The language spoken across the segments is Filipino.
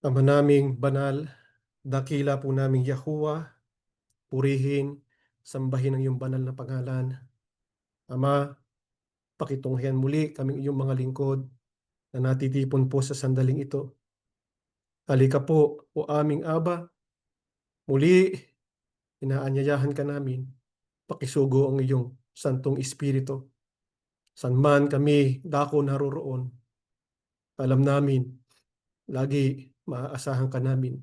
Ama naming banal, dakila po naming Yahuwah, purihin, sambahin ang iyong banal na pangalan. Ama, pakitunghayan muli kaming iyong mga lingkod na natitipon po sa sandaling ito. Halika po, o aming Aba, muli inaanyayahan ka namin, pakisugo ang iyong Santong Espiritu. San man kami dako naroroon, alam namin, lagi maaasahan ka namin.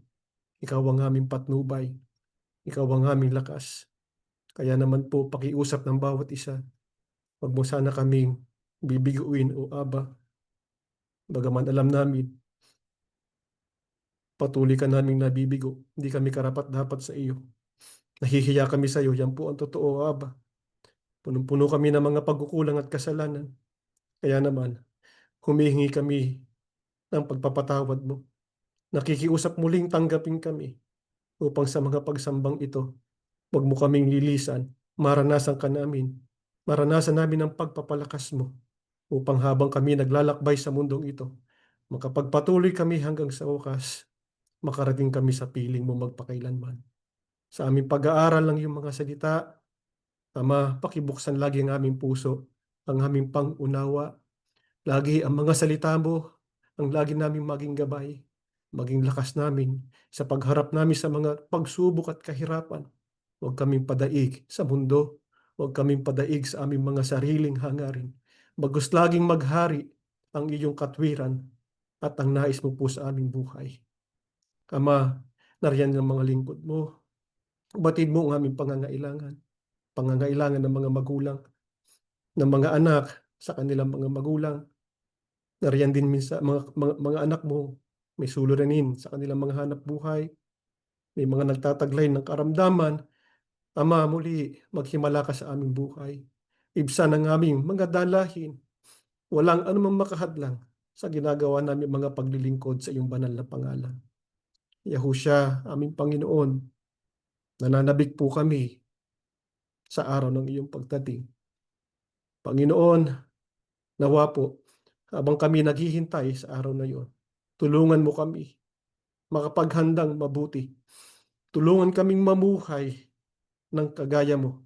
Ikaw ang aming patnubay, ikaw ang aming lakas. Kaya naman po, pakiusap ng bawat isa. Huwag mo sana kaming bibiguin o Aba. Bagaman alam namin, patuloy ka naming nabibigo. Hindi kami karapat-dapat sa iyo. Nahihiya kami sa iyo. Yan po ang totoo, Aba. Punong-puno kami ng mga pagkukulang at kasalanan. Kaya naman, humihingi kami ng pagpapatawad mo. Nakikiusap muling tanggapin kami upang sa mga pagsambang ito, huwag mo kaming lilisan. Maranasan ka namin. Maranasan namin ang pagpapalakas mo upang habang kami naglalakbay sa mundong ito, makapagpatuloy kami hanggang sa wakas, makarating kami sa piling mo magpakailanman. Sa aming pag-aaral ng iyong mga salita, Ama, pakibuksan lagi ang aming puso, ang aming pang-unawa. Lagi ang mga salita mo, ang lagi naming maging gabay, maging lakas namin sa pagharap namin sa mga pagsubok at kahirapan. Huwag kaming padaig sa mundo, huwag kaming padaig sa aming mga sariling hangarin. Bagkus laging maghari ang iyong katwiran at ang nais mo po sa aming buhay. Ama, nariyan ang mga lingkod mo. Batid mo ang aming pangangailangan. Pangangailangan ng mga magulang, ng mga anak sa kanilang mga magulang. Nariyan din minsan mga anak mo, may suliranin sa kanilang mga hanap buhay. May mga nagtataglay ng karamdaman. Ama, muli, maghimala ka sa aming buhay. Ibsan ang aming mga dalahin. Walang anumang makahadlang sa ginagawa namin mga paglilingkod sa iyong banal na pangalan. Yahusya, aming Panginoon, nananabik po kami sa araw ng iyong pagdating. Panginoon, nawa po, habang kami naghihintay sa araw na iyon, tulungan mo kami makapaghandang mabuti. Tulungan kaming mamuhay ng kagaya mo.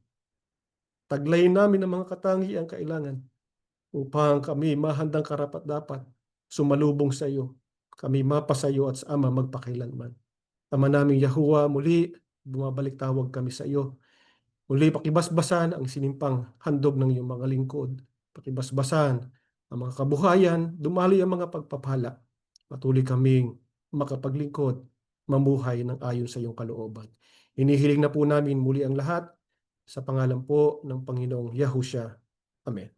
Taglayin namin ang mga katangiang kailangan upang kami mahandang karapat-dapat sumalubong sa iyo. Kami mapa sa iyo at sa Ama magpakailanman. Ama naming Yahuwah, muli bumabalik tawag kami sa iyo. Muli pakibasbasan ang sinimpang handog ng iyong mga lingkod. Pakibasbasan ang mga kabuhayan, dumali ang mga pagpapala. Patuloy kaming makapaglingkod, mamuhay ng ayon sa iyong kalooban. Inihiling na po namin muli ang lahat sa pangalan po ng Panginoong Yahusya. Amen.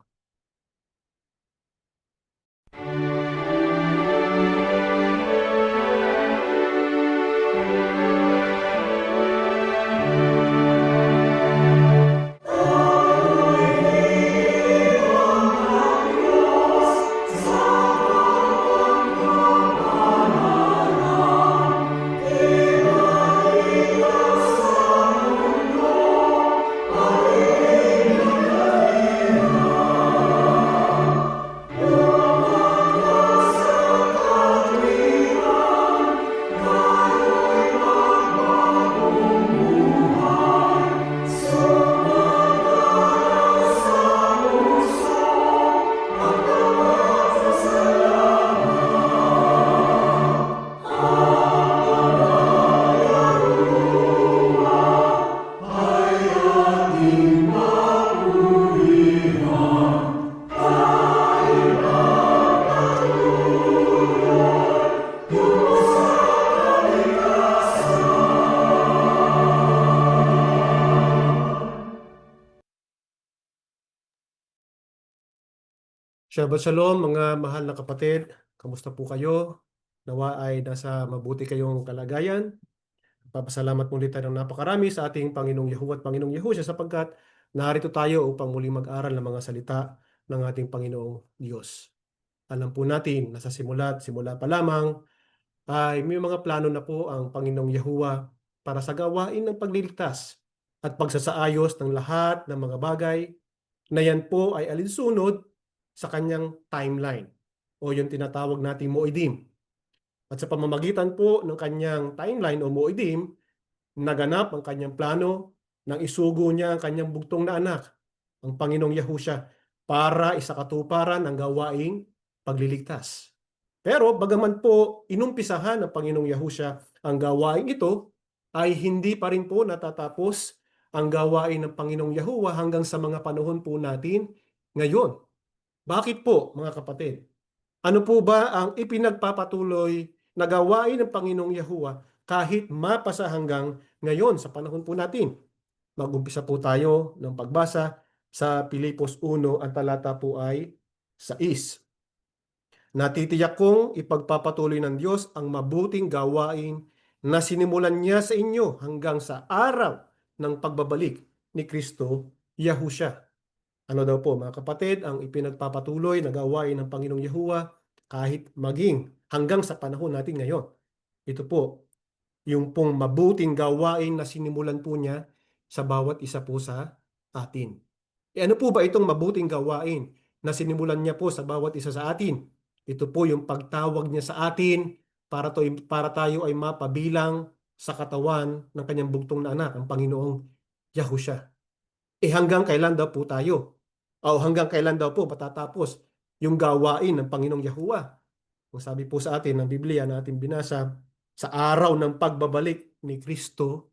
Shabbat Shalom mga mahal na kapatid. Kamusta po kayo? Nawa ay nasa mabuti kayong kalagayan. Papasalamat muli tayo ng napakarami sa ating Panginoong Yahuwah at Panginoong Yahusya sapagkat narito tayo upang muling mag-aral ng mga salita ng ating Panginoong Diyos. Alam po natin na sa simula pa lamang ay may mga plano na po ang Panginoong Yahuwah para sa gawain ng pagliligtas at pagsasaayos ng lahat ng mga bagay na yan po ay alinsunod sa kanyang timeline o yung tinatawag nating Moedim. At sa pamamagitan po ng kanyang timeline o Moedim, naganap ang kanyang plano nang isugo niya ang kanyang bugtong na anak, ang Panginoong Yahusya, para isakatuparan ang gawaing pagliligtas. Pero bagaman po inumpisahan ng Panginoong Yahusya ang gawain ito, ay hindi pa rin po natatapos ang gawain ng Panginoong Yahuwah hanggang sa mga panahon po natin ngayon. Bakit po, mga kapatid? Ano po ba ang ipinagpapatuloy na gawain ng Panginoong Yahuwah kahit mapasa hanggang ngayon sa panahon po natin? Mag-umpisa po tayo ng pagbasa sa Pilipos 1, ang talata po ay 6. Natitiyak kong ipagpapatuloy ng Diyos ang mabuting gawain na sinimulan niya sa inyo hanggang sa araw ng pagbabalik ni Kristo Yahusya. Ano daw po, mga kapatid, ang ipinagpapatuloy na gawain ng Panginoong Yahuwah kahit maging hanggang sa panahon natin ngayon? Ito po, yung pong mabuting gawain na sinimulan po niya sa bawat isa po sa atin. Ano po ba itong mabuting gawain na sinimulan niya po sa bawat isa sa atin? Ito po yung pagtawag niya sa atin para tayo ay mapabilang sa katawan ng kanyang bugtong na anak, ang Panginoong Yahusya. Hanggang kailan daw po tayo? O hanggang kailan daw po matatapos yung gawain ng Panginoong Yahuwah? Kung sabi po sa atin ng Biblia na ating binasa, sa araw ng pagbabalik ni Kristo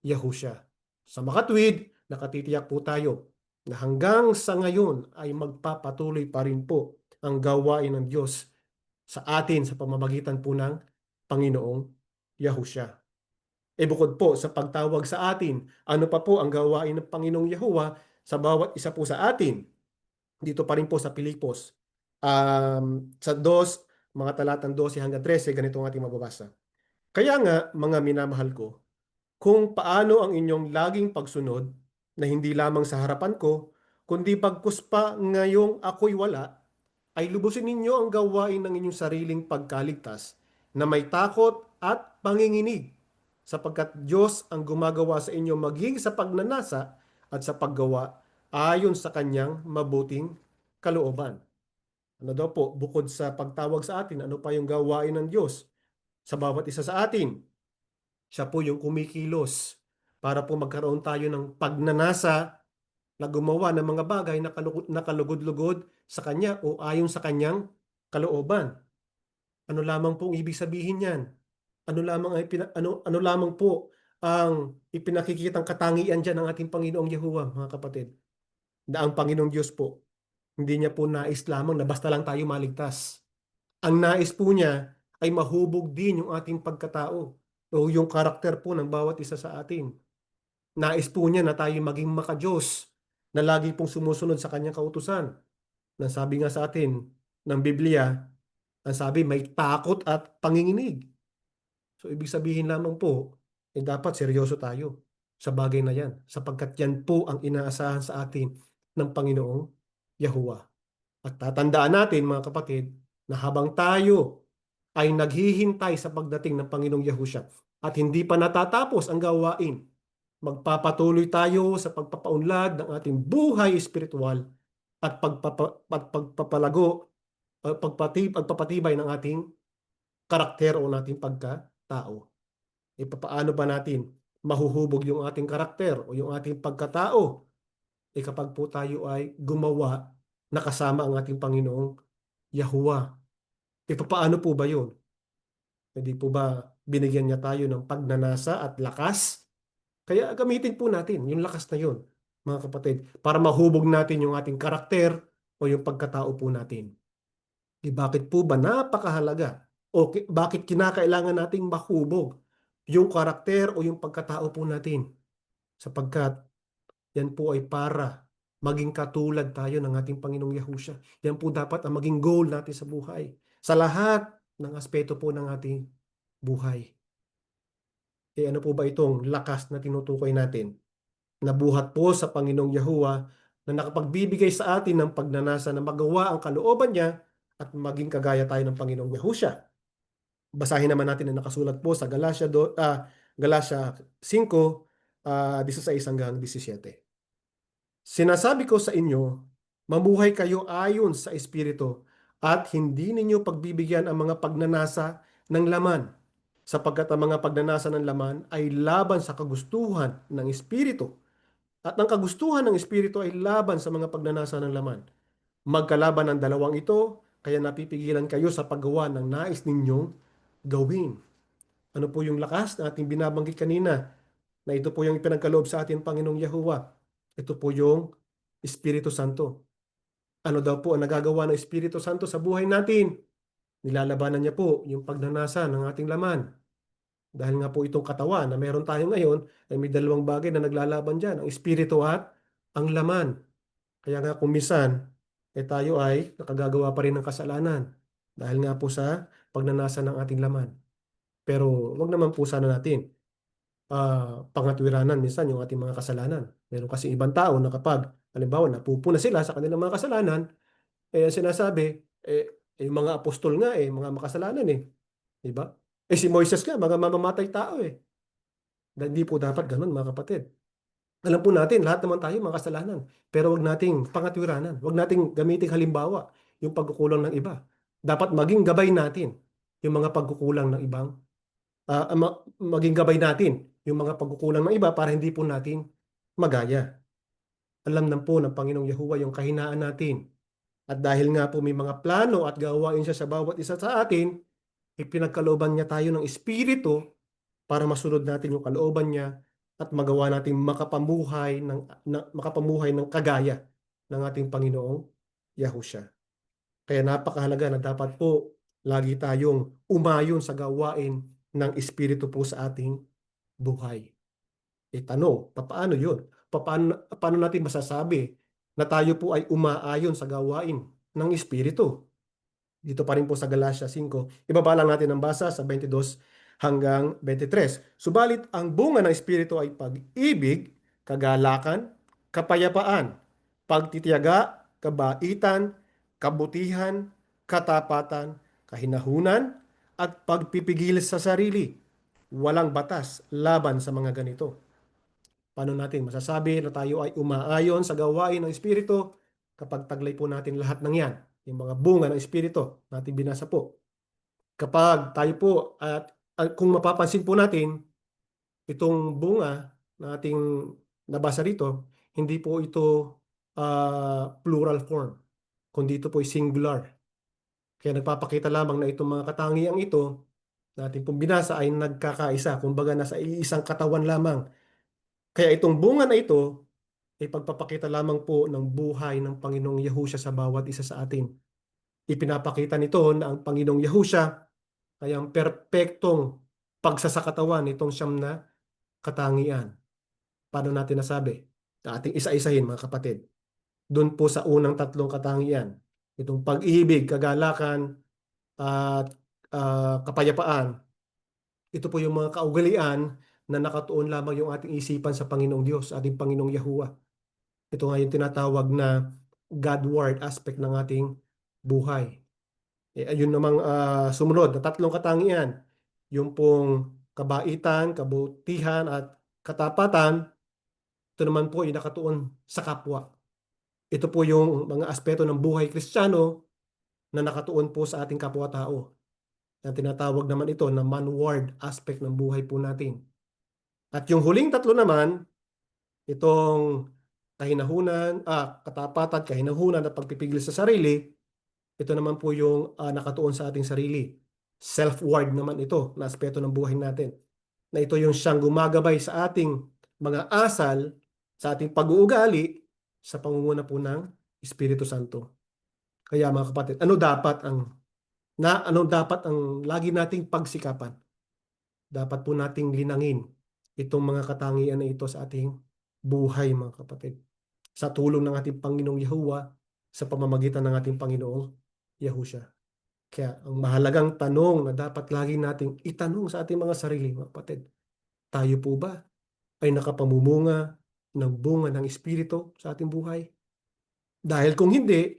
Yahusya. Sa makatwid, nakatitiyak po tayo na hanggang sa ngayon ay magpapatuloy pa rin po ang gawain ng Diyos sa atin sa pamamagitan po ng Panginoong Yahusya. Bukod po sa pagtawag sa atin, ano pa po ang gawain ng Panginoong Yahuwah sa bawat isa po sa atin? Dito pa rin po sa Pilipos. Sa 2, mga talatang 12 hanggang 13, ganito ang ating mababasa. Kaya nga, mga minamahal ko, kung paano ang inyong laging pagsunod na hindi lamang sa harapan ko, kundi pagkus pa ngayong ako'y wala, ay lubusin ninyo ang gawain ng inyong sariling pagkaligtas na may takot at panginginig, sapagkat Diyos ang gumagawa sa inyo maging sa pagnanasa at sa paggawa ayon sa kanyang mabuting kalooban. Ano daw po, bukod sa pagtawag sa atin, ano pa yung gawain ng Diyos sa bawat isa sa atin? Siya po yung kumikilos para po magkaroon tayo ng pagnanasa na gumawa ng mga bagay na kalugod-lugod sa Kanya o ayon sa Kanyang kalooban. Ano lamang po ang ibig sabihin niyan? Ano lamang po ang ipinakikitang katangian diyan ng ating Panginoong Yahuwah, mga kapatid? Na ang Panginoong Diyos po, hindi niya po nais lamang na basta lang tayo maligtas. Ang nais po niya ay mahubog din yung ating pagkatao o yung karakter po ng bawat isa sa atin. Nais po niya na tayo maging makadiyos, na lagi pong sumusunod sa kanyang kautusan. Na sabi nga sa atin ng Biblia, ang sabi may takot at panginginig. So ibig sabihin lamang po, dapat seryoso tayo sa bagay na yan, sapagkat yan po ang inaasahan sa atin ng Panginoong Yahuwah. At tatandaan natin, mga kapatid, na habang tayo ay naghihintay sa pagdating ng Panginoong Yahusya at hindi pa natatapos ang gawain, magpapatuloy tayo sa pagpapaunlad ng ating buhay espiritual at pagpapalago, pagpapatibay ng ating karakter o nating pagkatao. Paano ba natin mahuhubog yung ating karakter o yung ating pagkatao? Kapag po tayo ay gumawa na kasama ang ating Panginoong Yahuwah. Paano po ba yun? Hindi po ba binigyan niya tayo ng pagnanasa at lakas? Kaya gamitin po natin yung lakas na yun, mga kapatid, para mahubog natin yung ating karakter o yung pagkatao po natin. Bakit po ba napakahalaga? O bakit kinakailangan nating mahubog yung karakter o yung pagkatao po natin? Sapagkat yan po ay para maging katulad tayo ng ating Panginoong Yahusya. Yan po dapat ang maging goal natin sa buhay. Sa lahat ng aspeto po ng ating buhay. Ano po ba itong lakas na tinutukoy natin? Nabuhat po sa Panginoong Yahuwah na nakapagbibigay sa atin ng pagnanasa na magawa ang kalooban niya at maging kagaya tayo ng Panginoong Yahusya. Basahin naman natin ang nakasulat po sa Galatia 5, 16 hanggang 17. Sinasabi ko sa inyo, mamuhay kayo ayon sa Espiritu at hindi ninyo pagbibigyan ang mga pagnanasa ng laman, sapagkat ang mga pagnanasa ng laman ay laban sa kagustuhan ng Espiritu, at ang kagustuhan ng Espiritu ay laban sa mga pagnanasa ng laman. Magkalaban ang dalawang ito, kaya napipigilan kayo sa paggawa ng nais ninyong gawin. Ano po yung lakas na ating binabanggit kanina, na ito po yung ipinagkaloob sa atin Panginoong Yahuwah. Ito po yung Espiritu Santo. Ano daw po ang nagagawa ng Espiritu Santo sa buhay natin? Nilalabanan niya po yung pagnanasa ng ating laman. Dahil nga po itong katawan na meron tayo ngayon, ay may dalawang bagay na naglalaban dyan, ang Espiritu at ang laman. Kaya nga kung minsan, tayo ay nakagagawa pa rin ng kasalanan. Dahil nga po sa pagnanasa ng ating laman. Pero wag naman po sana natin pangatwiranan minsan yung ating mga kasalanan. Meron kasi ibang tao na kapag, halimbawa, napupuna sila sa kanilang mga kasalanan, ang sinasabi, yung mga apostol nga mga makasalanan di ba? Si Moises nga, mga mamamatay tao Hindi po dapat ganun, mga kapatid. Alam po natin, lahat naman tayo mga kasalanan. Pero wag nating pangatwiranan. Wag nating gamitin halimbawa yung pagkukulang ng iba. Dapat maging gabay natin yung mga pagkukulang ng ibang, maging gabay natin yung mga pagkukulang ng iba para hindi po natin magaya. Alam na po ng Panginoong Yahuwah yung kahinaan natin. At dahil nga po may mga plano at gawain siya sa bawat isa sa atin, ipinagkalooban niya tayo ng Espiritu para masunod natin yung kalooban niya at magawa natin makapamuhay ng kagaya ng ating Panginoong Yahushua. Kaya napakahalaga na dapat po lagi tayong umayon sa gawain ng Espiritu po sa ating buhay. Tanong, paano yun? Paano natin masasabi na tayo po ay umaayon sa gawain ng Espiritu? Dito pa rin po sa Galatia 5. Ibaba lang natin ang basa sa 22 hanggang 23. Subalit ang bunga ng Espiritu ay pag-ibig, kagalakan, kapayapaan, pagtitiyaga, kabaitan, kabutihan, katapatan, kahinahunan, at pagpipigil sa sarili. Walang batas laban sa mga ganito. Paano natin masasabi na tayo ay umaayon sa gawain ng Espiritu kapag taglay po natin lahat ng yan? Yung mga bunga ng Espiritu natin binasa po. Kapag tayo po, at kung mapapansin po natin, itong bunga na ating nabasa rito, hindi po ito plural form, kundi ito po ay singular. Kaya nagpapakita lamang na itong mga katangiang ito na ating pong binasa ay nagkakaisa, kumbaga nasa iisang katawan lamang. Kaya itong bunga na ito ay pagpapakita lamang po ng buhay ng Panginoong Yahushua sa bawat isa sa atin. Ipinapakita nito na ang Panginoong Yahushua ay ang perpektong pagsasakatawan nitong siyam na katangian. Paano natin nasabi? Ating isa-isahin, mga kapatid. Doon po sa unang tatlong katangian, itong pag-ibig, kagalakan, at kapayapaan. Ito po yung mga kaugalian na nakatuon lamang yung ating isipan sa Panginoong Diyos, ating Panginoong Yahuwah. Ito nga yung tinatawag na Godward aspect ng ating buhay. Ayun namang sumunod na tatlong katangian, yung pong kabaitan, kabutihan, at katapatan, ito naman po yung nakatuon sa kapwa. Ito po yung mga aspeto ng buhay Kristiyano na nakatuon po sa ating kapwa-tao. Na tinatawag naman ito na manward aspect ng buhay po natin. At yung huling tatlo naman, itong katapatan, kahinahunan at pagpipigil sa sarili, ito naman po yung nakatuon sa ating sarili. Self-ward naman ito na aspeto ng buhay natin. Na ito yung siyang gumagabay sa ating mga asal, sa ating pag-uugali, sa pangunguna po ng Espiritu Santo. Kaya mga kapatid, ano dapat ang lagi nating pagsikapan? Dapat po nating linangin itong mga katangian na ito sa ating buhay, mga kapatid. Sa tulong ng ating Panginoong Yahuwah, sa pamamagitan ng ating Panginoong Yahushua. Kaya ang mahalagang tanong na dapat lagi nating itanong sa ating mga sarili, mga kapatid, tayo po ba ay nakapamumunga ng bunga ng Espiritu sa ating buhay? Dahil kung hindi,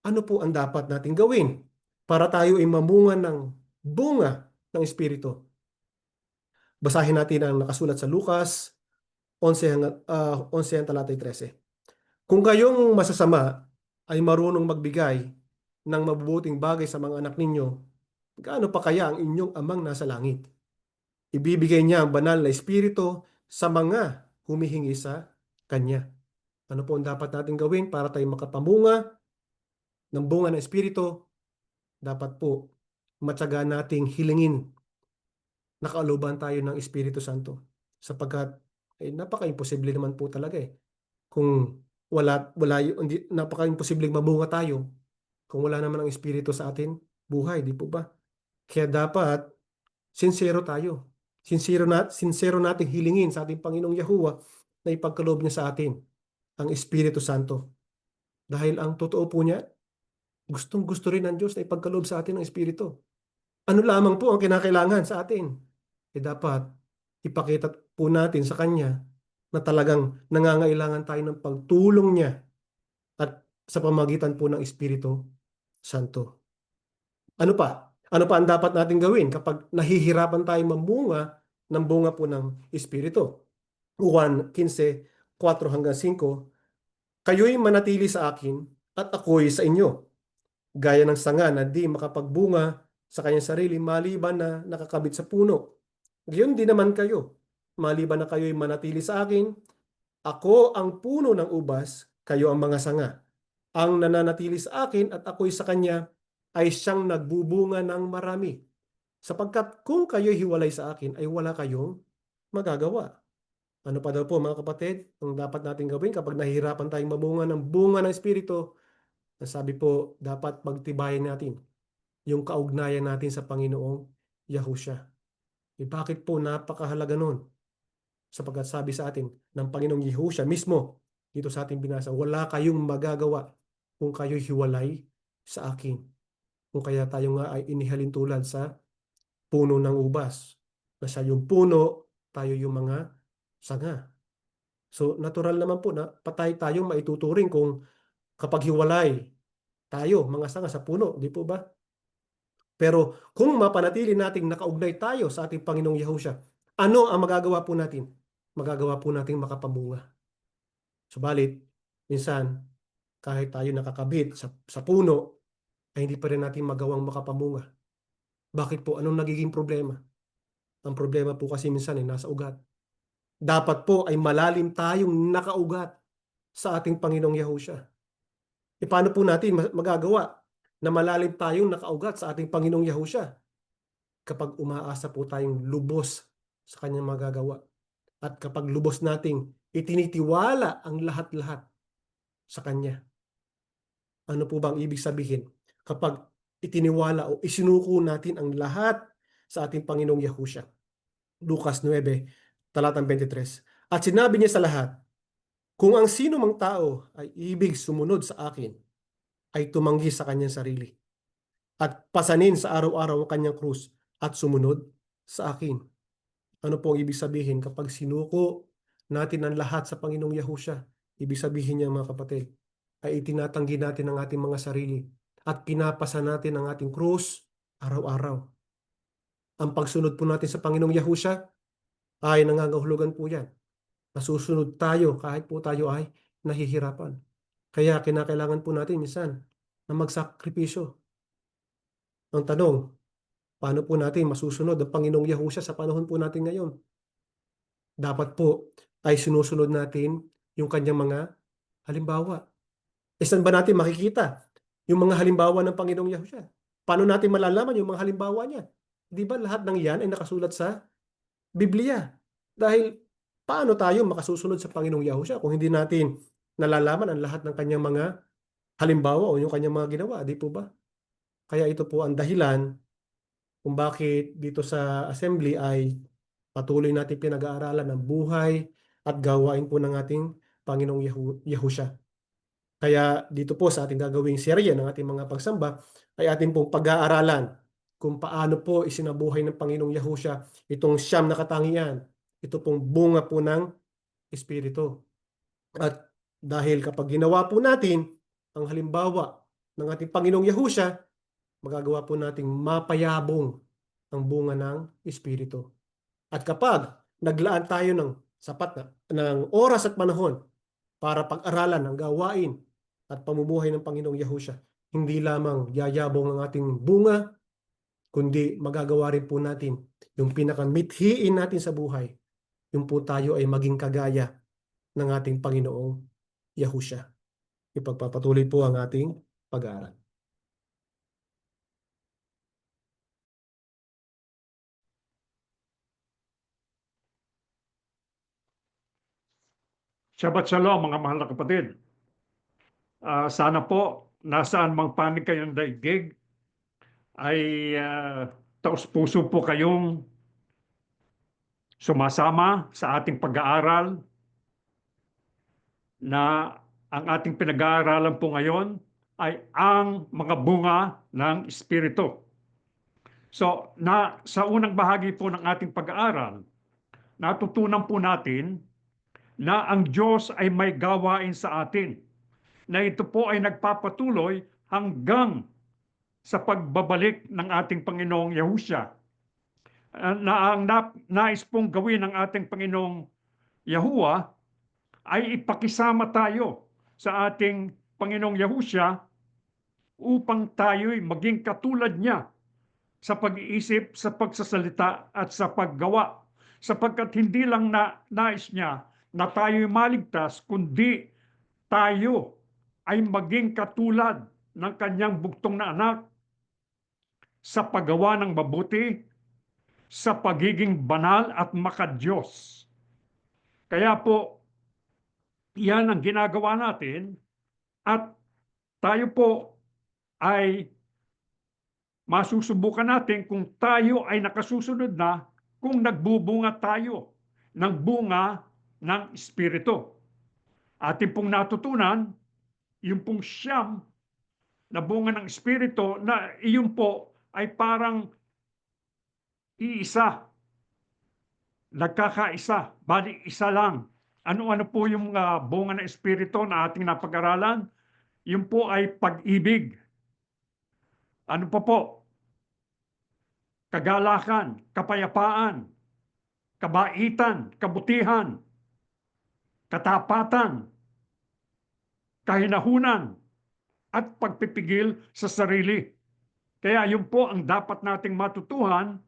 ano po ang dapat nating gawin para tayo ay mamunga ng bunga ng Espiritu? Basahin natin ang nakasulat sa Lucas 11 talatay 13. Kung kayong masasama ay marunong magbigay ng mabubuting bagay sa mga anak ninyo, gaano pa kaya ang inyong amang nasa langit? Ibibigay niya ang banal na espiritu sa mga humihingi sa Kanya. Ano po ang dapat natin gawin para tayo makapamunga ng bunga ng espiritu? Dapat po matyaga nating hilingin na kalooban tayo ng Espiritu Santo. Sapagkat napaka-imposible naman po talaga eh. Kung hindi, napaka-imposible mamunga tayo kung wala naman ang Espiritu sa atin, buhay, di po ba? Kaya dapat sincero tayo. Sincero nating hilingin sa ating Panginoong Yahuwah na ipagkaloob niya sa atin ang Espiritu Santo. Dahil ang totoo po niya, gustong gusto rin ng Diyos na ipagkaloob sa atin ang Espiritu. Ano lamang po ang kinakailangan sa atin? Dapat ipakita po natin sa Kanya na talagang nangangailangan tayo ng pagtulong niya at sa pamagitan po ng Espiritu Santo. Ano pa? Ano pa ang dapat natin gawin kapag nahihirapan tayong mamunga ng bunga po ng Espiritu? 1:15, 4-5, kayo'y manatili sa akin at ako'y sa inyo. Gaya ng sanga na di makapagbunga sa kanyang sarili maliban na nakakabit sa puno. Gayon din naman kayo. Maliban na kayo'y manatili sa akin, ako ang puno ng ubas, kayo ang mga sanga. Ang nananatili sa akin at ako'y sa kanya ay siyang nagbubunga ng marami. Sapagkat kung kayo'y hiwalay sa akin ay wala kayong magagawa. Ano pa daw po mga kapatid, ang dapat natin gawin kapag nahihirapan tayong mamunga ng bunga ng Espiritu? Sabi po, dapat pagtibayin natin yung kaugnayan natin sa Panginoong Yahushua. Bakit po napakahalaga nun? Sapagkat sabi sa atin ng Panginoong Yahushua mismo, dito sa ating binasa, wala kayong magagawa kung kayo'y hiwalay sa akin. Kung kaya tayo nga ay inihalin tulad sa puno ng ubas. Na siya yung puno, tayo yung mga sanga. So natural naman po na patay tayong maituturing kung kapag hiwalay tayo, mga sanga sa puno, di po ba? Pero kung mapanatili nating nakaugnay tayo sa ating Panginoong Yahushua, ano ang magagawa po natin? Magagawa po nating makapamunga. Subalit, minsan, kahit tayo nakakabit sa puno, ay hindi pa rin natin magawang makapamunga. Bakit po? Anong nagiging problema? Ang problema po kasi minsan ay nasa ugat. Dapat po ay malalim tayong nakaugat sa ating Panginoong Yahushua. Paano po natin magagawa na malalim tayong nakaugat sa ating Panginoong Yahushua? Kapag umaasa po tayong lubos sa kanyang magagawa. At kapag lubos nating itinitiwala ang lahat-lahat sa kanya. Ano po bang ibig sabihin? Kapag itiniwala o isinuko natin ang lahat sa ating Panginoong Yahushua. Lucas 9:23. At sinabi niya sa lahat, kung ang sino mang tao ay ibig sumunod sa akin, ay tumanggi sa kanyang sarili at pasanin sa araw-araw ang kanyang krus at sumunod sa akin. Ano po ang ibig sabihin kapag sinuko natin ang lahat sa Panginoong Yahushua? Ibig sabihin niya mga kapatid, ay itinatanggi natin ang ating mga sarili at pinapasa natin ang ating krus araw-araw. Ang pagsunod po natin sa Panginoong Yahushua ay nangangahulugan po yan. Nasusunod tayo kahit po tayo ay nahihirapan. Kaya kinakailangan po natin minsan na magsakripisyo. Ang tanong, paano po natin masusunod ang Panginoong Yahushua sa panahon po natin ngayon? Dapat po ay sinusunod natin yung kanyang mga halimbawa. Saan ba natin makikita yung mga halimbawa ng Panginoong Yahushua? Paano natin malalaman yung mga halimbawa niya? Di ba lahat ng yan ay nakasulat sa Biblia? Dahil paano tayo makasusunod sa Panginoong Yahushua kung hindi natin nalalaman ang lahat ng kanyang mga halimbawa o yung kanyang mga ginawa, di po ba? Kaya ito po ang dahilan kung bakit dito sa assembly ay patuloy natin pinag-aaralan ang buhay at gawain po ng ating Panginoong Yahushua. Kaya dito po sa ating gagawing serye ng ating mga pagsamba ay ating pong pag-aaralan kung paano po isinabuhay ng Panginoong Yahushua itong siyam na katangian. Ito pong bunga po ng Espiritu. At dahil kapag ginawa po natin ang halimbawa ng ating Panginoong Yahushua, magagawa po nating mapayabong ang bunga ng Espiritu. At kapag naglaan tayo ng sapat ng oras at panahon para pag-aralan ang gawain at pamumuhay ng Panginoong Yahushua, hindi lamang yayabong ang ating bunga, kundi magagawa rin po natin yung pinakamithiin natin sa buhay, yung po tayo ay maging kagaya ng ating Panginoong Yahushua. Ipagpapatuloy po ang ating pag-aaral. Shabbat Shalom mga mahal na kapatid. Sana po nasaan mang panig kayong daigdig ay taos-puso po kayong sumasama sa ating pag-aaral na ang ating pinag-aaralan po ngayon ay ang mga bunga ng Espiritu. So, sa unang bahagi po ng ating pag-aaral, natutunan po natin na ang Diyos ay may gawain sa atin, na ito po ay nagpapatuloy hanggang sa pagbabalik ng ating Panginoong Yahushua. Na ang nais pong gawin ng ating Panginoong Yahuwah ay ipakisama tayo sa ating Panginoong Yahushua upang tayo'y maging katulad niya sa pag-iisip, sa pagsasalita at sa paggawa. Sapagkat hindi lang nais niya na tayo'y maligtas, kundi tayo ay maging katulad ng kanyang bugtong na anak sa paggawa ng mabuti, sa pagiging banal at makadiyos. Kaya po, yan ang ginagawa natin at tayo po ay masusubukan natin kung tayo ay nakasusunod na, kung nagbubunga tayo ng bunga ng Espiritu. Atin pong natutunan, yung pong siyam na bunga ng Espiritu na iyon po ay parang iisa, nagkakaisa, bali isa lang. Ano-ano po yung bunga ng Espiritu na ating napag-aralan? Yun po ay pag-ibig. Ano pa po? Kagalakan, kapayapaan, kabaitan, kabutihan, katapatan, kahinahunan, at pagpipigil sa sarili. Kaya yun po ang dapat nating matutuhan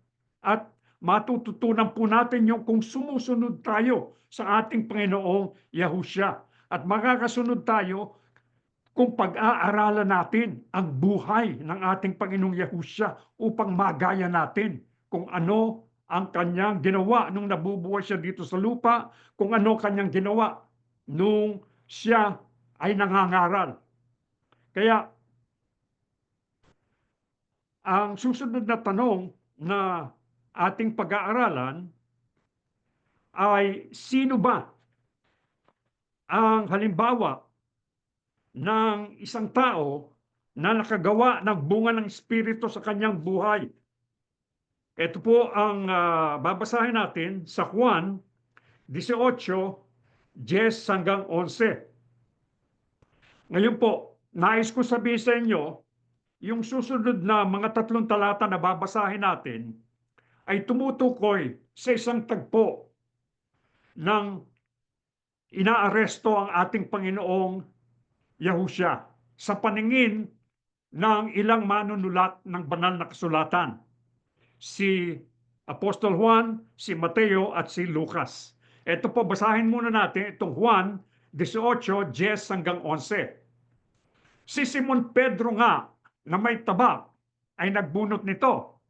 at matututunan po natin yung kung sumusunod tayo sa ating Panginoong Yahushua. At makakasunod tayo kung pag-aaralan natin ang buhay ng ating Panginoong Yahushua upang magaya natin kung ano ang kanyang ginawa nung nabubuhay siya dito sa lupa, kung ano kanyang ginawa nung siya ay nangangaral. Kaya ang susunod na tanong na ating pag-aaralan ay sino ba ang halimbawa ng isang tao na nakagawa ng bunga ng Espiritu sa kanyang buhay. Ito po ang babasahin natin sa Juan 18:10 hanggang 11. Ngayon po, nais ko sabihin sa inyo, yung susunod na mga 3 talata na babasahin natin ay tumutukoy sa isang tagpo ng inaaresto ang ating Panginoong Yahushua sa paningin ng ilang manunulat ng banal na kasulatan. Si Apostol Juan, si Mateo at si Lucas. Ito po, basahin muna natin itong Juan 18:10 hanggang 11. Si Simon Pedro nga na may tabak ay nagbunot nito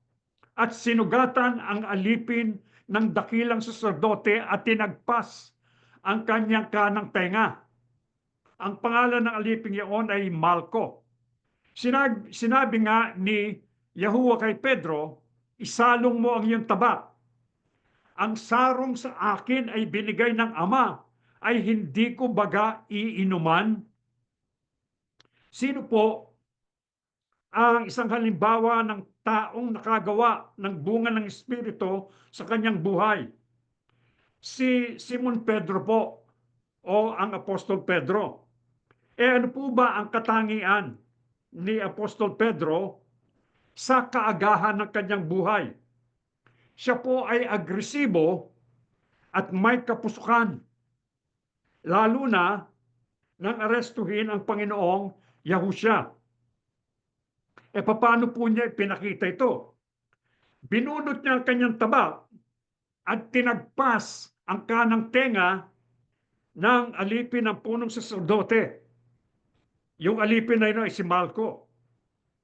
at sinugatan ang alipin ng dakilang saserdote at tinagpas ang kanyang kanang tenga. Ang pangalan ng alipin iyon ay Malco. Sinabi nga ni Yahuwah kay Pedro, isalong mo ang iyong tabak. Ang sarong sa akin ay binigay ng Ama, ay hindi ko baga iinuman? Sino po ang isang halimbawa ng taong nakagawa ng bunga ng Espiritu sa kanyang buhay? Si Simon Pedro po, o ang Apostol Pedro. Ano po ba ang katangian ni Apostol Pedro sa kaagahan ng kanyang buhay? Siya po ay agresibo at may kapusukan, lalo na nang arestuhin ang Panginoong Yahushua. Paano po niya pinakita ito? Binunot niya ang kanyang taba at tinagpas ang kanang tenga ng alipin ng punong saserdote. Yung alipin na yun ay si Malco.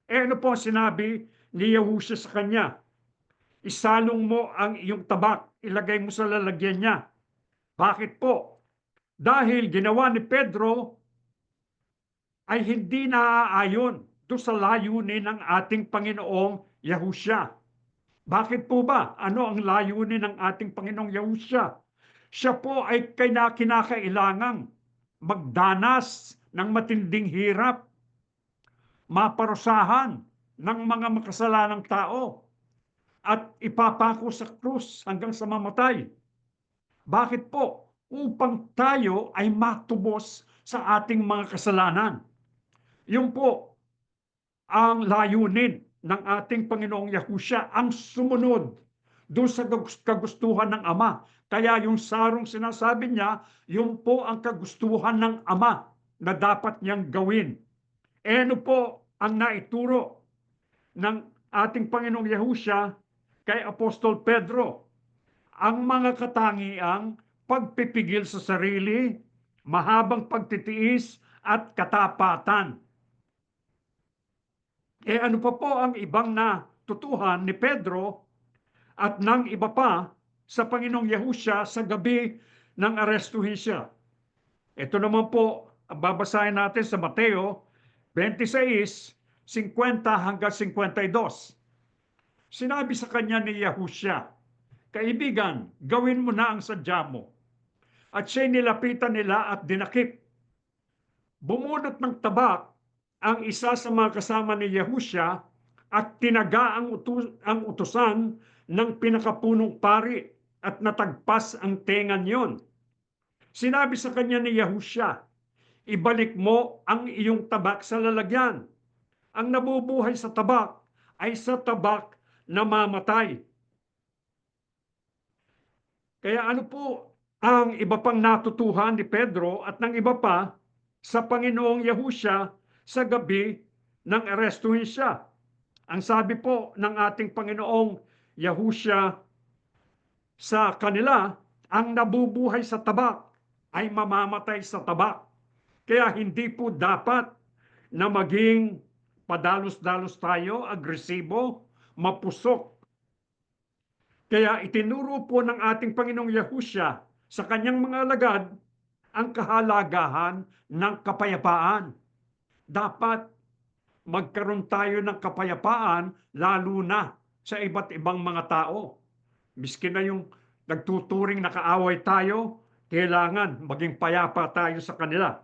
Ano po ang sinabi ni Yahusha sa kanya? Isalong mo ang iyong tabak, ilagay mo sa lalagyan niya. Bakit po? Dahil ginawa ni Pedro ay hindi naaayon doon sa layunin ng ating Panginoong Yahusha. Bakit po ba? Ano ang layunin ng ating Panginoong Yahusha? Siya po ay kinakailangang magdanas ng matinding hirap, maparusahan ng mga makasalanang tao, at ipapako sa krus hanggang sa mamatay. Bakit po? Upang tayo ay matubos sa ating mga kasalanan. Yun po ang layunin ng ating Panginoong Yahusha, ang sumunod doon sa kagustuhan ng Ama. Kaya yung sarong sinasabi niya, yun po ang kagustuhan ng Ama na dapat niyang gawin. Ano po ang naituro ng ating Panginoong Yahusha kay Apostol Pedro? Ang mga katangiang pagpipigil sa sarili, mahabang pagtitiis at katapatan. Ano pa po ang ibang natutuhan ni Pedro at ng iba pa sa Panginoong Yahusha sa gabi ng arestuhin siya? Ito naman po, babasahin natin sa Mateo 26:50 hanggang 52. Sinabi sa kanya ni Yahusha, "Kaibigan, gawin mo na ang sadya mo." At siya'y nilapitan nila at dinakip. Bumunot ng tabak ang isa sa mga kasama ni Yahusha at tinaga ang utusan ng pinakapunong pari at natagpas ang tenga niyon. Sinabi sa kanya ni Yahusha, "Ibalik mo ang iyong tabak sa lalagyan. Ang nabubuhay sa tabak ay sa tabak na mamatay." Kaya ano po ang iba pang natutuhan ni Pedro at ng iba pa sa Panginoong Yahusha sa gabi ng arestuhin siya? Ang sabi po ng ating Panginoong Yahusha sa kanila, ang nabubuhay sa tabak ay mamamatay sa tabak. Kaya hindi po dapat na maging padalos-dalos tayo, agresibo, mapusok. Kaya itinuro po ng ating Panginoong Yahusha sa kanyang mga alagad ang kahalagahan ng kapayapaan. Dapat magkaroon tayo ng kapayapaan lalo na sa iba't ibang mga tao. Miski na yung nagtuturing na kaaway tayo, kailangan maging payapa tayo sa kanila.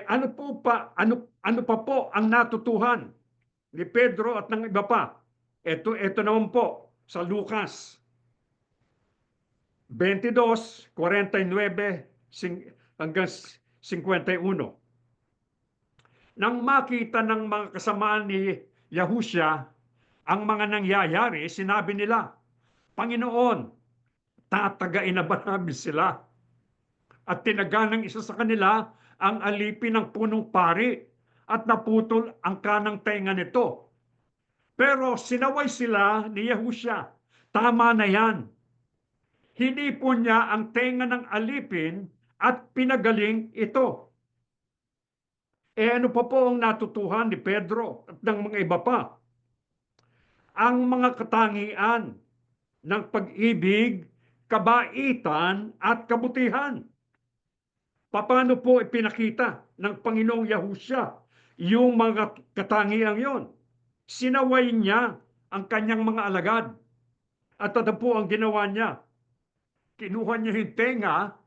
Ano pa po ang natutuhan ni Pedro at ng iba pa? Ito naman po sa Lucas 22:49 hanggang 51. Nang makita ng mga kasamaan ni Yahusha ang mga nangyayari, sinabi nila, "Panginoon, tatagain na ba namin sila?" At tinaga ng isa sa kanila ang alipin ng punong pari at naputol ang kanang tenga nito. Pero sinaway sila ni Yahusha, "Tama na yan." Hinipon niya ang tenga ng alipin at pinagaling ito. Ano pa po ang natutuhan ni Pedro at ng mga iba pa? Ang mga katangian ng pag-ibig, kabaitan at kabutihan. Paano po ipinakita ng Panginoong Yahusha yung mga katangiang yon? Sinaway niya ang kanyang mga alagad. At ito po ang ginawa niya. Kinuha niya yung tenga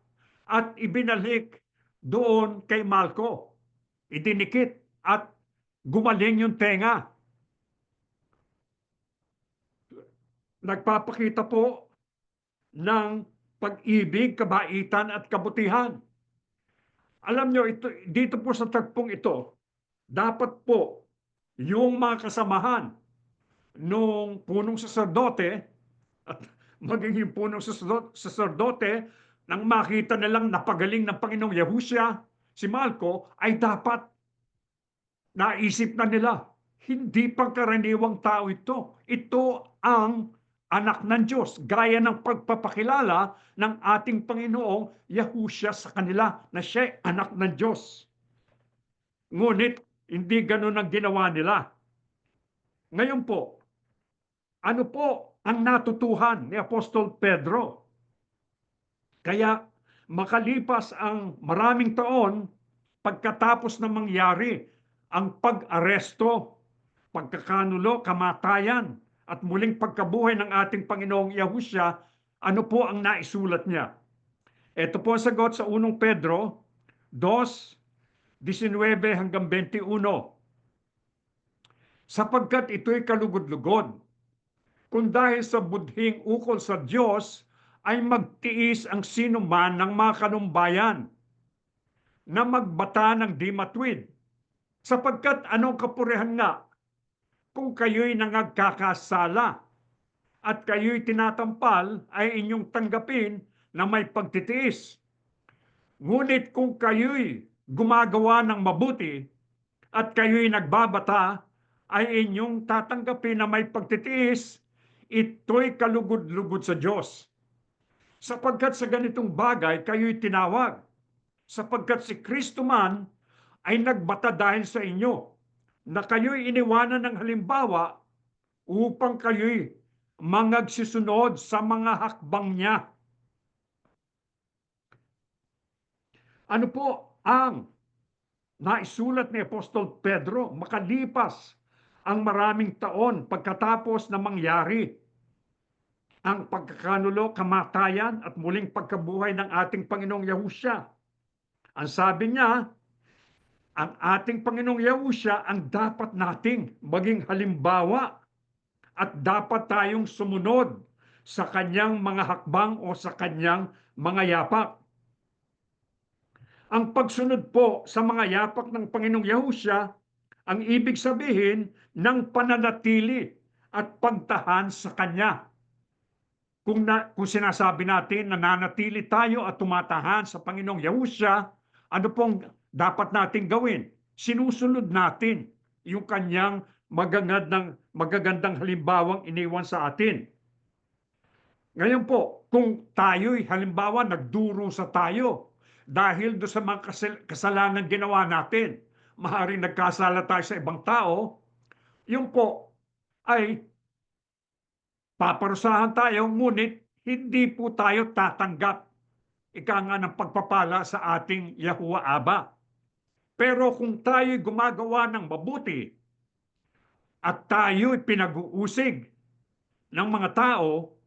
at ibinalik doon kay Malco. Idinikit at gumaling yung tenga. Nagpapakita po ng pag-ibig, kabaitan at kabutihan. Alam nyo, dito po sa tagpong ito, dapat po yung mga kasamahan nung punong saserdote at maging yung punong saserdote nang makita nilang napagaling ng Panginoong Yahusha si Malco, ay dapat naisip na nila, Hindi pangkaraniwang tao ito. Ito ang anak ng Diyos, gaya ng pagpapakilala ng ating Panginoong Yahushua sa kanila na siya'y anak ng Diyos. Ngunit hindi ganun ang ginawa nila. Ngayon po, ano po ang natutuhan ni Apostol Pedro? Kaya makalipas ang maraming taon, pagkatapos na mangyari ang pag-aresto, pagkakanulo, kamatayan, at muling pagkabuhay ng ating Panginoong Yahushua, ano po ang naisulat niya? Ito po ang sagot sa 1 Pedro 2:19 hanggang 21. Sapagkat ito'y kalugod-lugod, kung dahil sa budhing ukol sa Diyos ay magtiis ang sino man ng mga kanubayan na magbata ng di matwid. Sapagkat anong kapurihan nga kung kayo'y nangagkakasala at kayo'y tinatampal ay inyong tanggapin na may pagtitiis. Ngunit kung kayo'y gumagawa ng mabuti at kayo'y nagbabata ay inyong tatanggapin na may pagtitiis, ito'y kalugod-lugod sa Diyos. Sapagkat sa ganitong bagay kayo'y tinawag, sapagkat si Kristo man ay nagbata dahil sa inyo, na kayo'y iniwanan ng halimbawa upang kayo'y mangagsisunod sa mga hakbang niya. Ano po ang naisulat ni Apostol Pedro makalipas ang maraming taon pagkatapos na mangyari ang pagkakanulo, kamatayan at muling pagkabuhay ng ating Panginoong Yahushua? Ang sabi niya, ang ating Panginoong Yahushua ang dapat nating maging halimbawa at dapat tayong sumunod sa kanyang mga hakbang o sa kanyang mga yapak. Ang pagsunod po sa mga yapak ng Panginoong Yahushua ang ibig sabihin ng pananatili at pagtahan sa Kanya. Kung sinasabi natin na nanatili tayo at tumatahan sa Panginoong Yahushua, ano pong dapat natin gawin? Sinusunod natin yung Kanyang magagandang halimbawang iniwan sa atin. Ngayon po, kung tayo'y halimbawa nagdurusa tayo dahil do sa mga kasalanan ginawa natin, maaaring nagkasala tayo sa ibang tao, yun po ay paparusahan tayo, ngunit hindi po tayo tatanggap ika nga ng pagpapala sa ating Yahuwah Aba. Pero kung tayo'y gumagawa ng mabuti at tayo'y pinag-uusig ng mga tao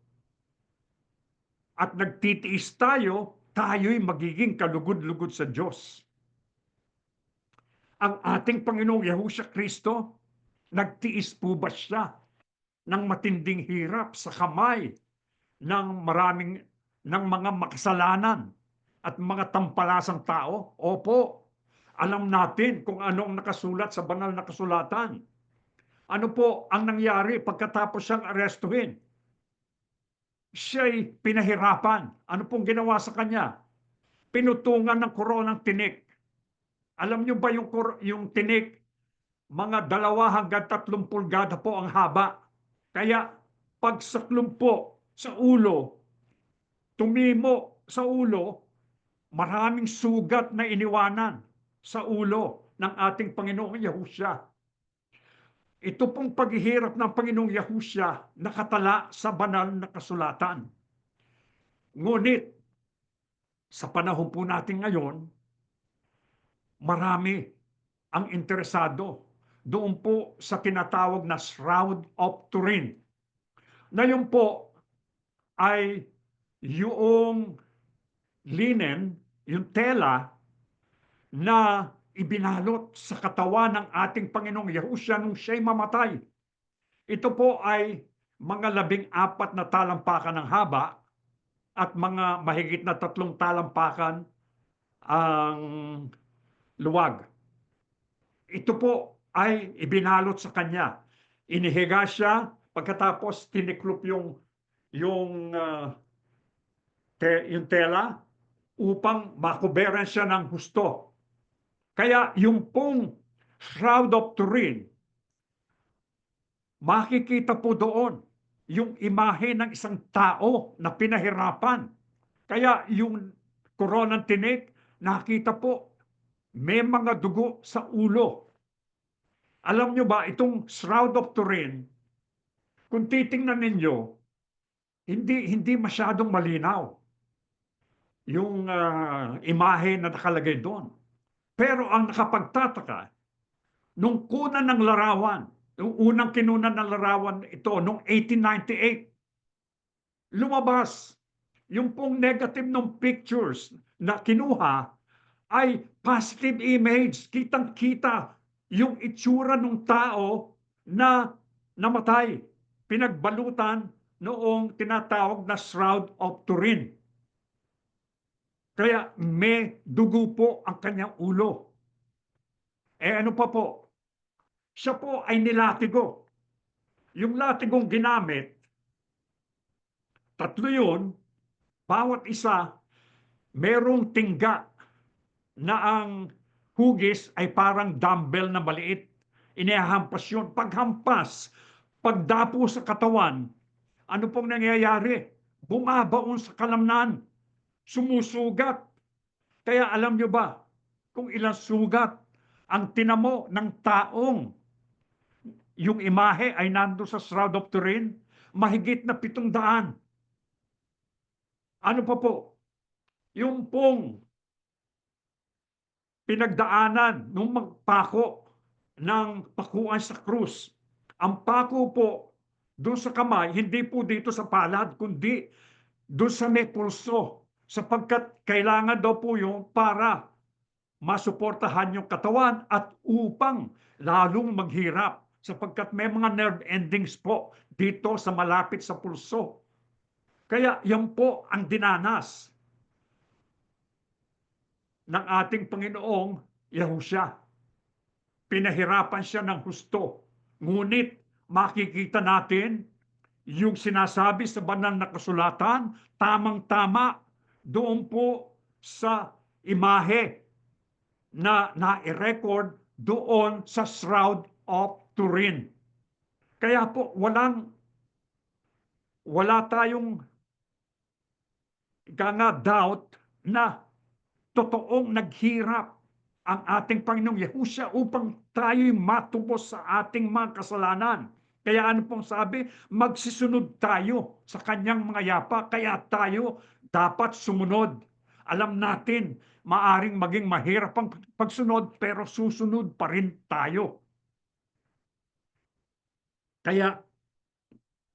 at nagtitiis tayo, tayo'y magiging kalugod-lugod sa Diyos. Ang ating Panginoong Yahushua Kristo, nagtiis po ba siya ng matinding hirap sa kamay ng mga makasalanan at mga tampalasang tao? Opo, alam natin kung ano ang nakasulat sa banal na kasulatan. Ano po ang nangyari pagkatapos siyang arestuhin? Siya'y pinahirapan. Ano pong ginawa sa kanya? Pinutungan ng koronang tinik. Alam niyo ba yung tinik? Mga 2 hanggang 3 pulgada po ang haba. Kaya pagsaklum po sa ulo, tumimo sa ulo, maraming sugat na iniwanan sa ulo ng ating Panginoong Yahushua. Ito pong paghihirap ng Panginoong Yahushua nakatala sa banal na kasulatan. Ngunit, sa panahon po natin ngayon, marami ang interesado doon po sa tinatawag na Shroud of Turin. Na yun po ay yung linen, yung tela na ibinalot sa katawan ng ating Panginoong Yahushua nung siya'y mamatay. Ito po ay mga 14 na talampakan ng haba at mga mahigit na 3 talampakan ang luwag. Ito po ay ibinalot sa kanya. Inihiga siya, pagkatapos tiniklop yung tela upang makuberan siya ng husto. Kaya yung pong Shroud of Turin makikita po doon yung imahe ng isang tao na pinahirapan. Kaya yung koronang tinik, nakita po, may mga dugo sa ulo. Alam nyo ba, itong Shroud of Turin, kung titingnan ninyo, hindi masyadong malinaw yung imahe na nakalagay doon. Pero ang nakapagtataka, nung kuna ng larawan, yung unang kinunan ng larawan ito, nung 1898, lumabas yung pong negative ng pictures na kinuha ay positive image. Kitang-kita yung itsura ng tao na namatay. Pinagbalutan noong tinatawag na Shroud of Turin. Kaya may dugo po ang kanyang ulo. Ano pa po? Siya po ay nilatigo. Yung latigong ginamit, tatlo yun, bawat isa merong tingga na ang hugis ay parang dumbbell na maliit. Inihahampas yun. Paghampas, pagdapo sa katawan, ano pong nangyayari? Bumabaon sa kalamnan. Sumusugat. Kaya alam nyo ba kung ilang sugat ang tinamo ng taong yung imahe ay nando sa Shroud of Turin? Mahigit na 700. Ano pa po? Yung pong pinagdaanan nung magpako ng pakuan sa krus. Ang pako po doon sa kamay, hindi po dito sa palad, kundi doon sa may pulso. Sapagkat kailangan daw po yung para masuportahan yung katawan at upang lalong maghirap. Sapagkat may mga nerve endings po dito sa malapit sa pulso. Kaya yan po ang dinanas ng ating Panginoong Yahusya. Pinahirapan siya ng husto. Ngunit makikita natin yung sinasabi sa banal na kasulatan, tamang-tama doon po sa imahe na na-record doon sa Shroud of Turin. Kaya po wala tayong doubt na totoong naghirap ang ating Panginoong Yahusya upang tayo'y matubos sa ating mga kasalanan. Kaya ano pong sabi? Magsisunod tayo sa kanyang mga yapa, kaya tayo dapat sumunod. Alam natin, maaring maging mahirap ang pagsunod, pero susunod pa rin tayo. Kaya